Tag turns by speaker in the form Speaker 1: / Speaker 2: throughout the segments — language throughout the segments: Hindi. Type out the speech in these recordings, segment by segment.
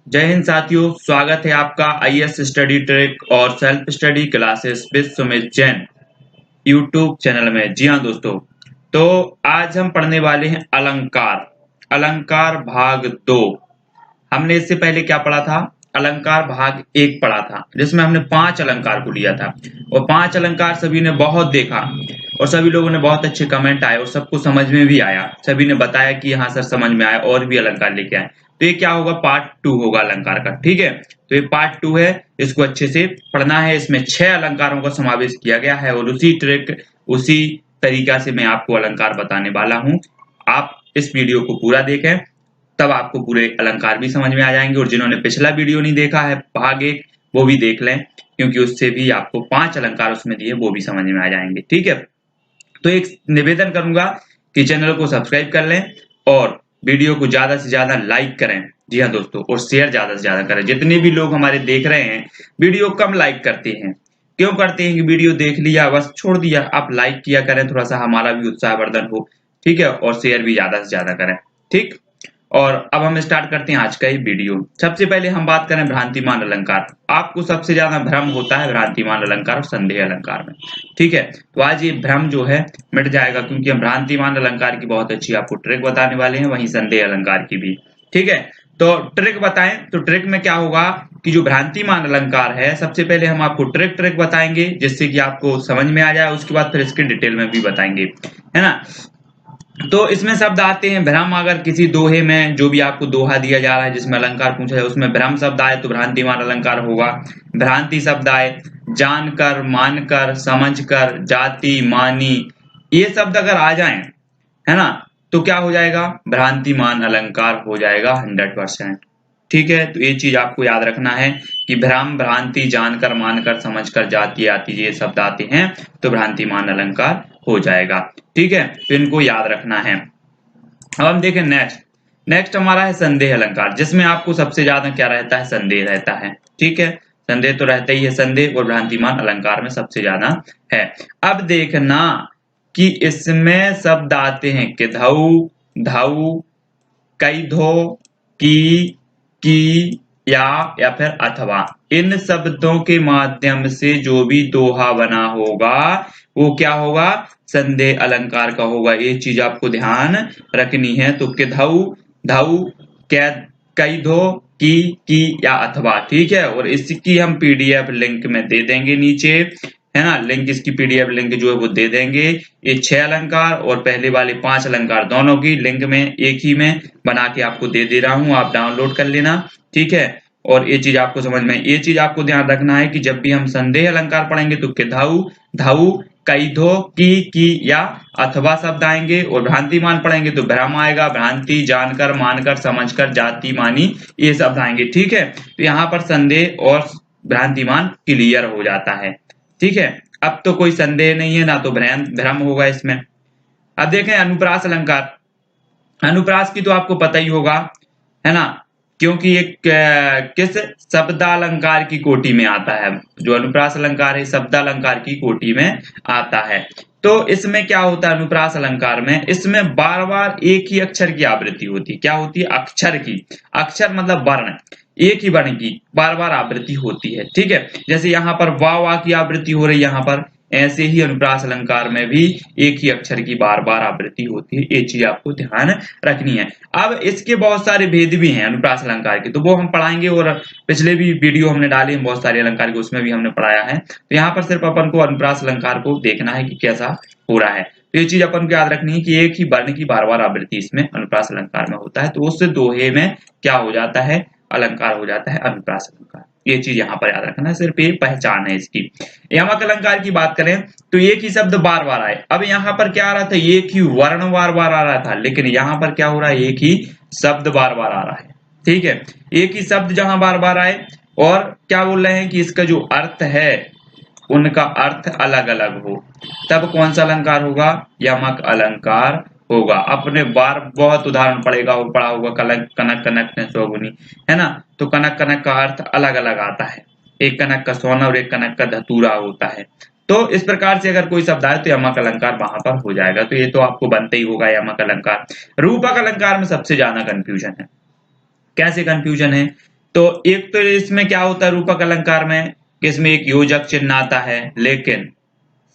Speaker 1: जय हिंद साथियों, स्वागत है आपका आईएएस स्टडी ट्रिक और self study classes with Sumit Jain YouTube channel में। जी हाँ दोस्तों, तो आज हम पढ़ने वाले हैं अलंकार। अलंकार भाग 2। हमने इससे पहले क्या पढ़ा था? अलंकार भाग 1 पढ़ा था, जिसमें हमने 5 अलंकार को लिया था और 5 अलंकार सभी ने बहुत देखा और सभी लोगों ने बहुत अच्छे कमेंट आए और सबको समझ में भी आया। सभी ने बताया कि हाँ सर समझ में आया और भी अलंकार लेके आए। तो ये क्या होगा? पार्ट 2 होगा अलंकार का। ठीक है, तो ये पार्ट 2 है, इसको अच्छे से पढ़ना है। इसमें 6 अलंकारों का समावेश किया गया है और उसी ट्रिक उसी तरीका से मैं आपको अलंकार बताने वाला हूं। आप इस वीडियो को पूरा देखें, तब आपको पूरे अलंकार भी समझ में आ जाएंगे। और जिन्होंने पिछला वीडियो नहीं देखा है भाग 1, वो भी देख लें, क्योंकि उससे भी आपको 5 अलंकार उसमें दिए, वो भी समझ में आ जाएंगे। ठीक है, तो एक निवेदन करूंगा कि चैनल को सब्सक्राइब कर लें और वीडियो को ज्यादा से ज्यादा लाइक करें। जी हाँ दोस्तों, और शेयर ज्यादा से ज्यादा करें। जितने भी लोग हमारे देख रहे हैं, वीडियो कम लाइक करते हैं। क्यों करते हैं? कि वीडियो देख लिया बस छोड़ दिया। आप लाइक किया करें, थोड़ा सा हमारा भी उत्साहवर्धन हो। ठीक है, और शेयर भी ज्यादा से ज्यादा करें। ठीक, और अब हम स्टार्ट करते हैं आज का ये वीडियो। सबसे पहले हम बात करें भ्रांतिमान अलंकार। आपको सबसे ज्यादा भ्रम होता है भ्रांतिमान अलंकार और संदेह अलंकार में। ठीक है, तो आज ये भ्रम जो है मिट जाएगा, क्योंकि हम भ्रांतिमान अलंकार की बहुत अच्छी आपको ट्रिक बताने वाले हैं, वहीं संदेह अलंकार की भी। ठीक है, तो ट्रिक बताएं तो ट्रिक में क्या होगा कि जो भ्रांतिमान अलंकार है, सबसे पहले हम आपको ट्रिक बताएंगे जिससे कि आपको समझ में आ जाए। उसके बाद फिर इसके डिटेल में भी बताएंगे, है ना। तो इसमें शब्द आते हैं भ्रम। अगर किसी दोहे में जो भी आपको दोहा दिया जा रहा है, जिसमें अलंकार पूछा जाए, उसमें भ्रम शब्द आए तो भ्रांतिमान अलंकार होगा। भ्रांति शब्द आए, जानकर, मानकर, समझकर, जाति, मानी, ये शब्द अगर आ जाएं, है ना, तो क्या हो जाएगा? भ्रांतिमान अलंकार हो जाएगा 100%। ठीक है, तो ये चीज आपको याद रखना है कि भ्रम, भ्रांति, जानकर, मानकर, समझकर, जाति आती, ये शब्द आते हैं तो भ्रांतिमान अलंकार हो जाएगा। ठीक है, तो इनको याद रखना है। अब हम देखें नेक्स्ट हमारा है संदेह अलंकार, जिसमें आपको सबसे ज्यादा क्या रहता है? संदेह रहता है। ठीक है, संदेह तो रहता ही है। संदेह और भ्रांतिमान अलंकार में सबसे ज्यादा है। अब देखना कि इसमें शब्द आते हैं किधऊ, धऊ, कई धो, की या फिर अथवा। इन शब्दों के माध्यम से जो भी दोहा बना होगा वो क्या होगा? संदेह अलंकार का होगा। ये चीज आपको ध्यान रखनी है। तो किधऊ, धऊ, कई धो, की या अथवा। ठीक है, और इसकी हम पीडीएफ लिंक में दे देंगे नीचे, है ना। लिंक, इसकी पीडीएफ लिंक जो है वो दे देंगे। ये 6 अलंकार और पहले वाले 5 अलंकार दोनों की लिंक में एक ही में बना के आपको दे दे रहा हूं, आप डाउनलोड कर लेना। ठीक है, और ये चीज आपको समझ में, ये चीज आपको ध्यान रखना है कि जब भी हम संदेह अलंकार पढ़ेंगे तो किधऊ, धऊ, कई धो, की या अथवा शब्द आएंगे, और भ्रांतिमान पढ़ेंगे तो भ्रम आएगा, भ्रांति, जानकर, मानकर, समझकर, जाति, मानी, ये शब्द आएंगे। ठीक है, तो यहाँ पर संदेह और भ्रांतिमान क्लियर हो जाता है। ठीक है, अब तो कोई संदेह नहीं है, ना तो भ्रम होगा इसमें। अब देखें अनुप्रास अलंकार। अनुप्रास की तो आपको पता ही होगा, है ना, क्योंकि एक किस शब्दालंकार की कोटि में आता है। जो अनुप्रास अलंकार है शब्दालंकार की कोटि में आता है। तो इसमें क्या होता है? अनुप्रास अलंकार में इसमें बार बार एक ही अक्षर की आवृत्ति होती है। क्या होती है? अक्षर की। अक्षर मतलब वर्ण, एक ही वर्ण की बार बार आवृत्ति होती है। ठीक है, जैसे यहाँ पर वा की आवृत्ति हो रही है यहाँ पर, ऐसे ही अनुप्रास अलंकार में भी एक ही अक्षर की बार बार आवृत्ति होती है। ये चीज आपको ध्यान रखनी है। अब इसके बहुत सारे भेद भी हैं अनुप्रास अलंकार के, तो वो हम पढ़ाएंगे। और पिछले भी वीडियो हमने डाले हैं बहुत सारे अलंकार के, उसमें भी हमने पढ़ाया है। तो यहाँ पर सिर्फ अपन को अनुप्रास अलंकार को देखना है कि कैसा हो रहा है। तो ये चीज अपन को याद रखनी है कि एक ही वर्ण की बार बार आवृत्ति इसमें अनुप्रास अलंकार में होता है। तो उससे दोहे में क्या हो जाता है? अलंकार हो जाता है अनुप्रास अलंकार। ये चीज यहाँ पर याद रखना है, सिर्फ ये पहचान है इसकी। यमक अलंकार की बात करें तो एक ही शब्द बार बार आए। अब यहाँ पर क्या आ रहा था? एक ही वर्ण बार बार आ रहा था, लेकिन यहाँ पर क्या हो रहा है? एक ही शब्द बार बार आ रहा है। ठीक है, एक ही शब्द जहां बार बार आए और क्या बोल रहे हैं कि इसका जो अर्थ है उनका अर्थ अलग अलग हो, तब कौन सा अलंकार होगा? यमक अलंकार होगा। अपने बार बहुत उदाहरण पढ़ा होगा, कनक कनक ने सौगुनी, है ना। तो कनक का अर्थ अलग अलग आता है। एक कनक का सोना और एक कनक का धतूरा होता है। तो इस प्रकार से अगर कोई शब्द आए तो यमक अलंकार वहां पर हो जाएगा। तो ये तो आपको बनते ही होगा यमक अलंकार। रूपक अलंकार में सबसे ज्यादा कंफ्यूजन है। कैसे कंफ्यूजन है? तो एक तो इसमें क्या होता है रूपक अलंकार में कि इसमें एक योजक चिन्ह आता है, लेकिन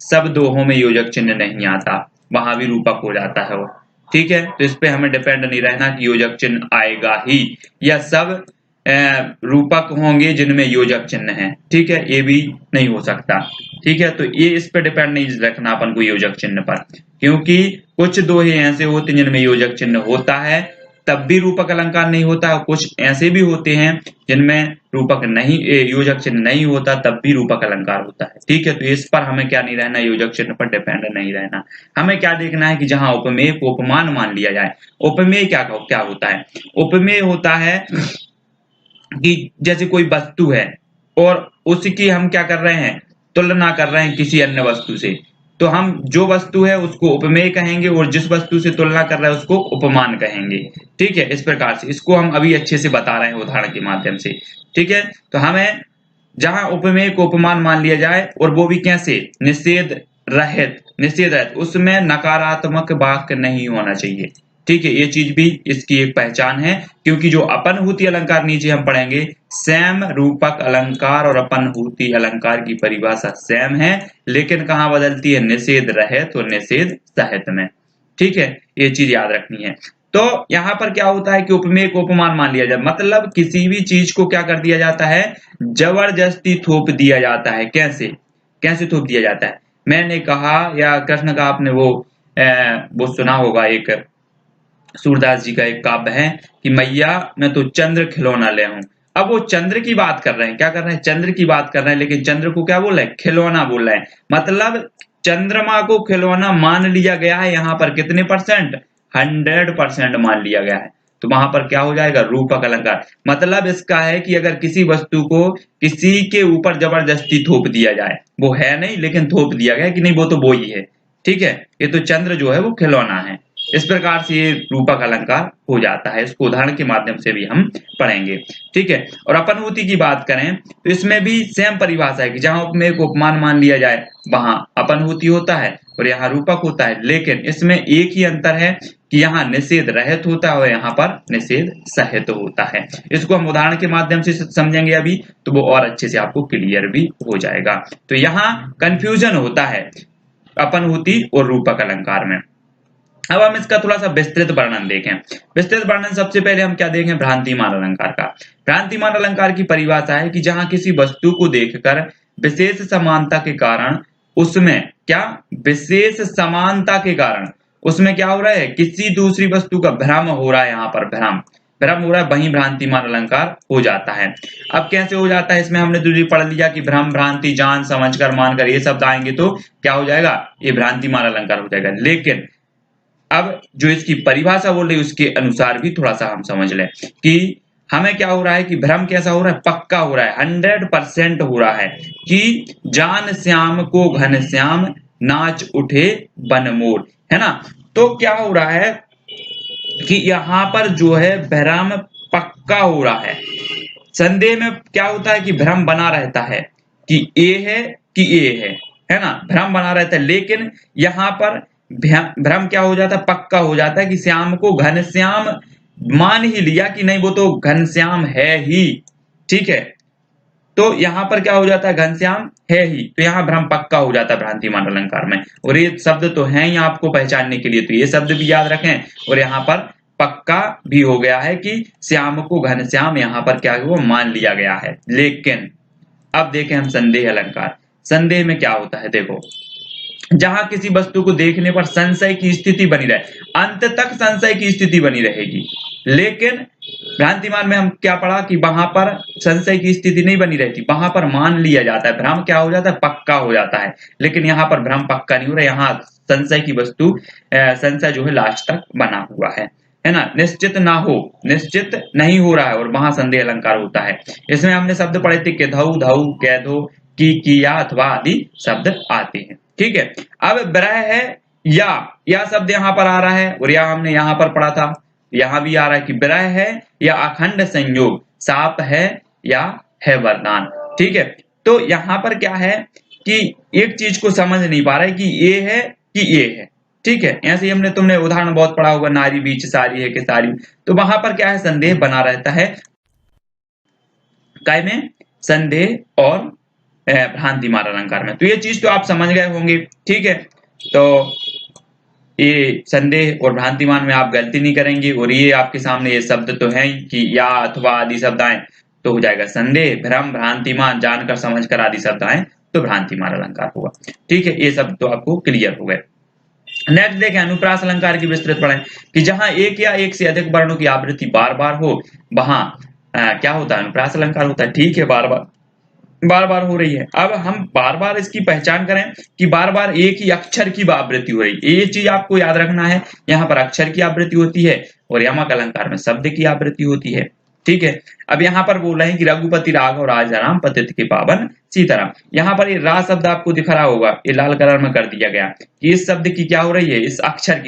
Speaker 1: सब दोहों में योजक चिन्ह नहीं आता, वहां भी रूपक हो जाता है वो। ठीक है, तो इस पे हमें डिपेंड नहीं रहना कि योजक चिन्ह आएगा ही या सब रूपक होंगे जिनमें योजक चिन्ह है। ठीक है, ये भी नहीं हो सकता। ठीक है, तो ये इस पे डिपेंड नहीं रखना अपन को योजक चिन्ह पर, क्योंकि कुछ दोहे ऐसे होते हैं जिनमें योजक चिन्ह होता है तब भी रूपक अलंकार नहीं होता, और कुछ ऐसे भी होते हैं जिनमें रूपक नहीं योजक चिन्ह नहीं होता तब भी रूपक अलंकार होता है। ठीक है, तो इस पर हमें क्या नहीं रहना, योजक चिन्ह पर डिपेंड नहीं रहना। हमें क्या देखना है कि जहां उपमेय को उपमान मान लिया जाए। उपमेय क्या क्या होता है? उपमेय होता है कि जैसे कोई वस्तु है और उसकी हम क्या कर रहे हैं, तुलना कर रहे हैं किसी अन्य वस्तु से, तो हम जो वस्तु है उसको उपमेय कहेंगे और जिस वस्तु से तुलना कर रहे हैं उसको उपमान कहेंगे। ठीक है, इस प्रकार से इसको हम अभी अच्छे से बता रहे हैं उदाहरण के माध्यम से। ठीक है, तो हमें जहां उपमेय को उपमान मान लिया जाए और वो भी कैसे, निषेध रहित, निषेध रहित, उसमें नकारात्मक वाक्य नहीं होना चाहिए। ठीक है, ये चीज भी इसकी एक पहचान है, क्योंकि जो अपनहूति अलंकार नीचे हम पढ़ेंगे, सेम रूपक अलंकार और अपनहूति अलंकार की परिभाषा सेम है, लेकिन कहाँ बदलती है, निषेध रहित और निषेध सहित में। ठीक है, ये चीज याद रखनी है। तो यहाँ पर क्या होता है कि उपमेय को उपमान मान लिया जाए, मतलब किसी भी चीज को क्या कर दिया जाता है, जबरदस्ती थोप दिया जाता है। कैसे कैसे थोप दिया जाता है? मैंने कहा या कृष्ण का आपने वो सुना होगा, एक सूरदास जी का एक काव्य है कि मैया मैं तो चंद्र खिलौना ले हूं। अब वो चंद्र की बात कर रहे हैं, क्या कर रहे हैं, चंद्र की बात कर रहे हैं, लेकिन चंद्र को क्या बोल रहे हैं, खिलौना बोल रहे हैं। मतलब चंद्रमा को खिलौना मान लिया गया है, यहाँ पर कितने परसेंट, 100% मान लिया गया है। तो वहां पर क्या हो जाएगा, रूपक अलंकार। मतलब इसका है कि अगर किसी वस्तु को किसी के ऊपर जबरदस्ती थोप दिया जाए, वो है नहीं लेकिन थोप दिया गया कि नहीं वो तो वो ही है। ठीक है, ये तो चंद्र जो है वो खिलौना है, इस प्रकार से ये रूपक अलंकार हो जाता है। इसको उदाहरण के माध्यम से भी हम पढ़ेंगे। ठीक है, और अपनहूति की बात करें तो इसमें भी सेम परिभाषा है कि जहां उपमेय को उपमान मान लिया जाए वहां अपनहूति होता है और यहाँ रूपक होता है, लेकिन इसमें एक ही अंतर है कि यहाँ निषेध रहित होता है और यहाँ पर निषेध सहित होता है। इसको हम उदाहरण के माध्यम से समझेंगे अभी, तो वो और अच्छे से आपको क्लियर भी हो जाएगा। तो यहाँ कंफ्यूजन होता है अपनहूति और रूपक अलंकार में। अब हम इसका थोड़ा सा विस्तृत वर्णन देखें। विस्तृत वर्णन सबसे पहले हम क्या देखें, भ्रांतिमान अलंकार का। भ्रांतिमान अलंकार की परिभाषा है कि जहां किसी वस्तु को देखकर विशेष समानता के कारण उसमें क्या, विशेष समानता के कारण उसमें क्या हो रहा है, किसी दूसरी वस्तु का भ्रम हो रहा है। यहाँ पर भ्रम भ्रम हो रहा है, वहीं भ्रांतिमान अलंकार हो जाता है। अब कैसे हो जाता है, इसमें हमने दूसरी पढ़ लिया कि भ्रम, भ्रांति, जान, समझकर, मानकर, ये शब्द आएंगे तो क्या हो जाएगा, ये भ्रांतिमान अलंकार हो जाएगा। लेकिन अब जो इसकी परिभाषा बोल रही है उसके अनुसार भी थोड़ा सा हम समझ लें कि हमें क्या हो रहा है कि भ्रम कैसा हो रहा है, पक्का हो रहा है, 100% हो रहा है कि जान श्याम को घन श्याम नाच उठे बनमोर, है ना। तो क्या हो रहा है कि यहाँ पर जो है भ्रम पक्का हो रहा है। संदेह में क्या होता है कि भ्रम बना रहता है कि ए है कि ए है ना, भ्रम बना रहता है। लेकिन यहाँ पर भ्रम क्या हो जाता है, पक्का हो जाता है कि श्याम को घनश्याम मान ही लिया कि नहीं वो तो घनश्याम है ही। ठीक है, तो यहाँ पर क्या हो जाता है, घनश्याम है ही, तो यहाँ भ्रम पक्का हो जाता है भ्रांतिमान अलंकार में। और ये शब्द तो है ही आपको पहचानने के लिए, तो ये शब्द भी याद रखें। और यहाँ पर पक्का भी हो गया है कि श्याम को घनश्याम यहाँ पर क्या वो मान लिया गया है। लेकिन अब देखें हम संदेह अलंकार। संदेह में क्या होता है, देखो जहां किसी वस्तु को देखने पर संशय की स्थिति बनी रहे, अंत तक संशय की स्थिति बनी रहेगी। लेकिन भ्रांतिमान में हम क्या पढ़ा कि वहां पर संशय की स्थिति नहीं बनी रहती, वहां पर मान लिया जाता है, भ्रम क्या हो जाता है, पक्का हो जाता है। लेकिन यहाँ पर भ्रम पक्का नहीं हो रहा, यहाँ संशय की वस्तु संशय जो है लास्ट तक बना हुआ है ना। निश्चित ना हो, निश्चित नहीं हो रहा है, और वहां संदेह अलंकार होता है। इसमें हमने शब्द पढ़े थे कि धौ धौ, कैधो, की, किया अथवा आदि शब्द आते हैं। ठीक है, अब ब्रह है या शब्द यहाँ पर आ रहा है, और या हमने यहाँ पर पढ़ा था, यहाँ भी आ रहा है कि ब्रह है या अखंड संयोग, साप है या है वरदान। ठीक है, तो यहाँ पर क्या है कि एक चीज को समझ नहीं पा रहा है कि ये है कि ये है। ठीक है, ऐसे ही हमने तुमने उदाहरण बहुत पढ़ा होगा, नारी बीच सारी है कि सारी, तो वहां पर क्या है, संदेह बना रहता है। काय में, संदेह और भ्रांतिमान अलंकार में। तो ये चीज तो आप समझ गए होंगे, ठीक है। तो ये संदेह और भ्रांतिमान में आप गलती नहीं करेंगे, और ये आपके सामने ये शब्द तो है कि या, अथवा आदि शब्द आए तो हो जाएगा संदेह, भ्रम, भ्रांतिमान, जानकर समझकर आदि शब्द आए तो भ्रांतिमान अलंकार होगा, ठीक है। ये शब्द तो आपको क्लियर हो गए। नेक्स्ट देखें, अनुप्रास अलंकार की विस्तृत पढ़ें कि जहां एक या एक से अधिक वर्णों की आवृत्ति बार बार हो, वहां क्या होता है, अनुप्रास अलंकार होता है, ठीक है। बार बार हो रही है। अब हम बार बार इसकी पहचान करें कि बार बार एक ही अक्षर की आवृत्ति हो रही है, ये चीज आपको याद रखना है। यहाँ पर अक्षर की आवृत्ति होती है और यमक अलंकार में शब्द की आवृत्ति होती है, ठीक है। अब यहाँ पर बोल रहे हैं कि रघुपति राघव राजाराम पतित के पावन सीताराम। यहाँ पर ये रा शब्द आपको दिख रहा होगा, ये लाल कलर में कर दिया गया कि इस शब्द की क्या हो रही है, इस अक्षर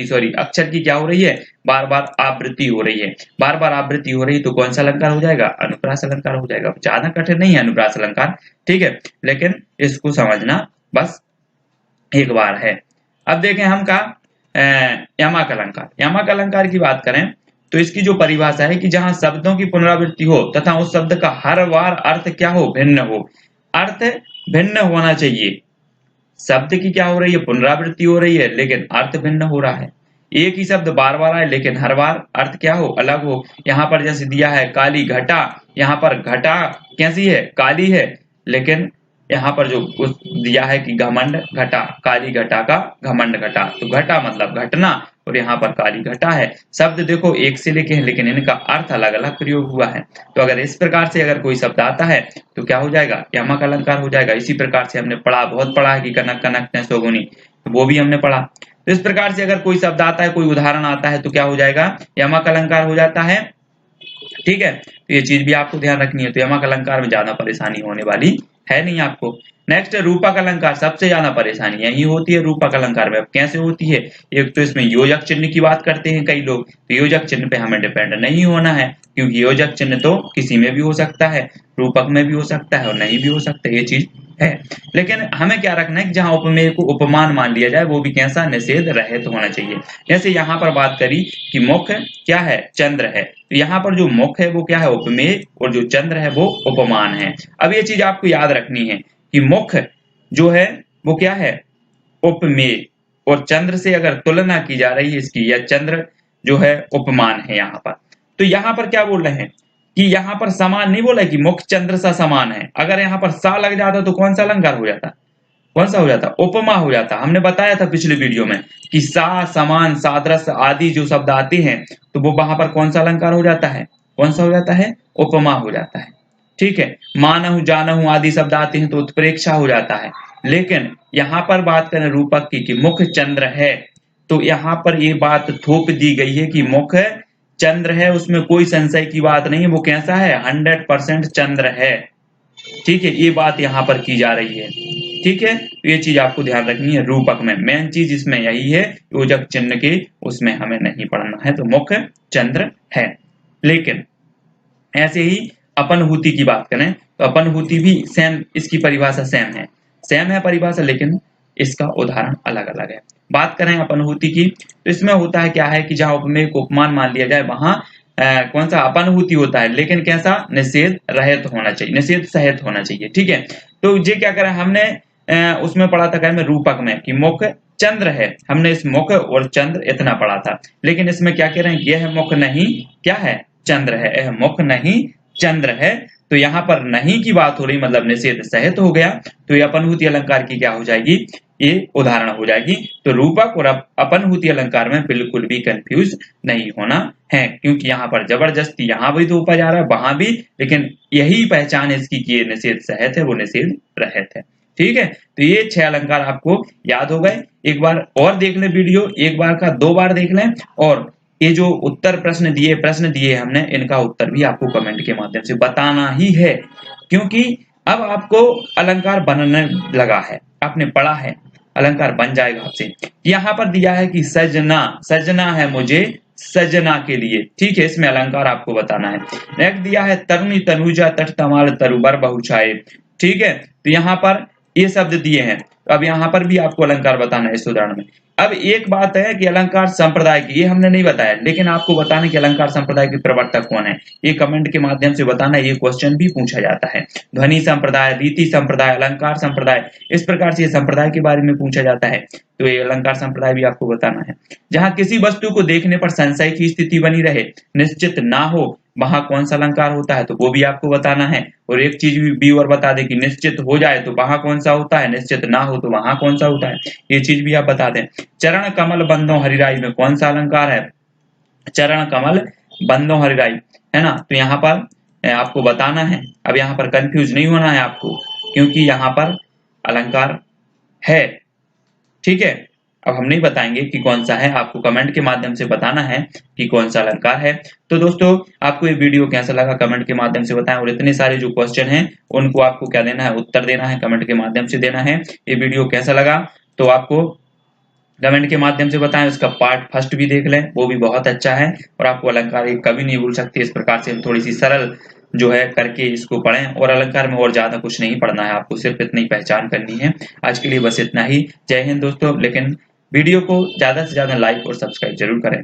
Speaker 1: की क्या हो रही है, बार बार आवृत्ति हो रही है। बार बार आवृत्ति हो रही तो कौन सा अलंकार हो जाएगा, अनुप्रास अलंकार हो जाएगा। ज्यादा कठिन नहीं है अनुप्रास अलंकार, ठीक है, लेकिन इसको समझना बस एक बार है। अब देखें हम का यमक अलंकार। यमक अलंकार की बात करें तो इसकी जो परिभाषा है कि जहां शब्दों की पुनरावृत्ति हो तथा उस शब्द का हर बार अर्थ क्या हो, भिन्न हो। अर्थ भिन्न होना चाहिए। शब्द की क्या हो रही है, पुनरावृत्ति हो रही है, लेकिन अर्थ भिन्न हो रहा है। एक ही शब्द बार बार आए लेकिन हर बार अर्थ क्या हो, अलग हो। यहाँ पर जैसे दिया है काली घटा, यहाँ पर घटा कैसी है, काली है, लेकिन यहाँ पर जो दिया है कि घमंड घटा, काली घटा का घमंड घटा, तो घटा मतलब घटना और यहाँ पर काली घटा है। शब्द देखो एक से लेके हैं लेकिन इनका अर्थ अलग अलग प्रयोग हुआ है। तो अगर इस प्रकार से अगर कोई शब्द आता है तो क्या हो जाएगा, यमक अलंकार हो जाएगा। इसी प्रकार से हमने बहुत पढ़ा है कि कनक कनक ने सोगुनी, तो वो भी हमने पढ़ा। तो इस प्रकार से अगर कोई शब्द आता है, कोई उदाहरण आता है तो क्या हो जाएगा, यमक अलंकार हो जाता है, ठीक है। तो ये चीज भी आपको ध्यान रखनी है। तो यमक अलंकार में ज्यादा परेशानी होने वाली है नहीं आपको। नेक्स्ट रूपक अलंकार, सबसे ज्यादा परेशानी यही होती है रूपक अलंकार में। अब कैसे होती है, एक तो इसमें योजक चिन्ह की बात करते हैं कई लोग, तो योजक चिन्ह पे हमें डिपेंड नहीं होना है, क्योंकि योजक चिन्ह तो किसी में भी हो सकता है, रूपक में भी हो सकता है और नहीं भी हो सकता है, ये चीज है। लेकिन हमें क्या रखना है कि जहां उपमेय को उपमान मान लिया जाए वो भी कैसा, निषेध रहित होना चाहिए। जैसे यहाँ पर बात करी कि मुख क्या है, चंद्र है, तो यहाँ पर जो मुख है वो क्या है, उपमेय, और जो चंद्र है वो उपमान है। अब ये चीज आपको याद रखनी है कि मुख जो है वो क्या है, उपमेय, और चंद्र से अगर तुलना की जा रही है इसकी, या चंद्र जो है उपमान है यहाँ पर। तो यहाँ पर क्या बोल रहे हैं कि यहाँ पर समान नहीं बोला कि मुख चंद्र सा समान है। अगर यहाँ पर सा लग जाता तो कौन सा अलंकार हो जाता, कौन सा हो जाता, उपमा हो जाता। हमने बताया था पिछले वीडियो में कि सा, समान, सादृश्य आदि जो शब्द आते हैं तो वो वहां पर कौन सा अलंकार हो जाता है, कौन सा हो जाता है, उपमा हो जाता है, ठीक है। मानहु जानहु आदि शब्द आते हैं तो उत्प्रेक्षा हो जाता है। लेकिन यहाँ पर बात करें रूपक की कि मुख चंद्र है, तो यहाँ पर ये बात थोप दी गई है कि मुख चंद्र है, उसमें कोई संशय की बात नहीं है, वो कैसा है, 100% चंद्र है, ठीक है। ये बात यहाँ पर की जा रही है, ठीक है। तो ये चीज आपको ध्यान रखनी है। रूपक में मेन चीज इसमें यही है, योजक चिन्ह के उसमें हमें नहीं पढ़ना है, तो मुख चंद्र है। लेकिन ऐसे ही अपनहूति की बात करें तो अपनहूति भी सेम, इसकी परिभाषा सेम है परिभाषा, लेकिन इसका उदाहरण अलग अलग है। बात करें अपनहूति की तो इसमें होता है क्या है कि जहां उपमेय को उपमान मान लिया जाए वहां कौन सा अपनहूति होता है, लेकिन कैसा, निषेध रहित होना चाहिए, निषेध सहित होना चाहिए, ठीक है। तो ये क्या करें, हमने उसमें पढ़ा था में रूपक में कि मुख चंद्र है, हमने इस मुख और चंद्र इतना पढ़ा था। लेकिन इसमें क्या कह रहे हैं, यह मुख नहीं क्या है, चंद्र है, यह मुख नहीं चंद्र है। तो यहाँ पर नहीं की बात हो रही, मतलब निषेध सहित हो गया। तो ये अपनहूति अलंकार की क्या हो जाएगी, ये उदाहरण हो जाएगी। तो रूपक और अपनहूति अलंकार में बिल्कुल भी कंफ्यूज नहीं होना है, क्योंकि यहाँ पर जबरदस्ती यहाँ भी तो ऊपर जा रहा है, वहां भी, लेकिन यही पहचान इसकी कि ये निषेध सहित है, वो निषेध रहित है, ठीक है। तो ये 6 अलंकार आपको याद हो गए। एक बार और देख लें वीडियो, एक बार का 2 बार देख लें, और ये जो उत्तर प्रश्न दिए हमने, इनका उत्तर भी आपको कमेंट के माध्यम से बताना ही है, क्योंकि अब आपको अलंकार बनने लगा है, आपने पढ़ा है, अलंकार बन जाएगा आपसे। यहाँ पर दिया है कि सजना, सजना है मुझे सजना के लिए, ठीक है, इसमें अलंकार आपको बताना है। नेक्स्ट दिया है तरुणी तनुजा तट तमाल तरुबर बहुछाए, ठीक है। तो यहाँ पर ये शब्द दिए हैं, तो अब यहाँ पर भी आपको अलंकार बताना है इस उदाहरण में। अब एक बात है कि अलंकार संप्रदाय की, ये हमने नहीं बताया, लेकिन आपको बताना कि अलंकार संप्रदाय के प्रवर्तक कौन है, ये कमेंट के माध्यम से बताना, ये क्वेश्चन भी पूछा जाता है। ध्वनि संप्रदाय, रीति संप्रदाय, अलंकार संप्रदाय, इस प्रकार से संप्रदाय के बारे में पूछा जाता है, तो ये अलंकार संप्रदाय भी आपको बताना है। जहां किसी वस्तु को देखने पर संशय की स्थिति बनी रहे, निश्चित ना हो, वहां कौन सा अलंकार होता है, तो वो भी आपको बताना है। और एक चीज भी और बता दे कि निश्चित हो जाए तो वहां कौन सा होता है, निश्चित ना हो तो वहां कौन सा होता है, ये चीज भी आप बता दें। चरण कमल बंदो हरिराई में कौन सा अलंकार है, चरण कमल बंदो हरिराई, है ना, तो यहाँ पर आपको बताना है। अब यहाँ पर कंफ्यूज नहीं होना है आपको, क्योंकि यहाँ पर अलंकार है, ठीक है। अब हम नहीं बताएंगे कि कौन सा है, आपको कमेंट के माध्यम से बताना है कि कौन सा अलंकार है। तो दोस्तों आपको ये वीडियो कैसा लगा कमेंट के माध्यम से बताएं, और इतने सारे जो क्वेश्चन हैं उनको आपको क्या देना है, उत्तर देना है, कमेंट के माध्यम से देना है। ये वीडियो कैसा लगा तो आपको कमेंट के माध्यम से बताएं, उसका पार्ट फर्स्ट भी देख लें, वो भी बहुत अच्छा है, और आपको अलंकार कभी नहीं भूल सकते। इस प्रकार से हम थोड़ी सी सरल जो है करके इसको पढ़ें, और अलंकार में और ज्यादा कुछ नहीं पढ़ना है आपको, सिर्फ इतनी पहचान करनी है। आज के लिए बस इतना ही। जय हिंद दोस्तों, लेकिन वीडियो को ज्यादा से ज्यादा लाइक और सब्सक्राइब जरूर करें।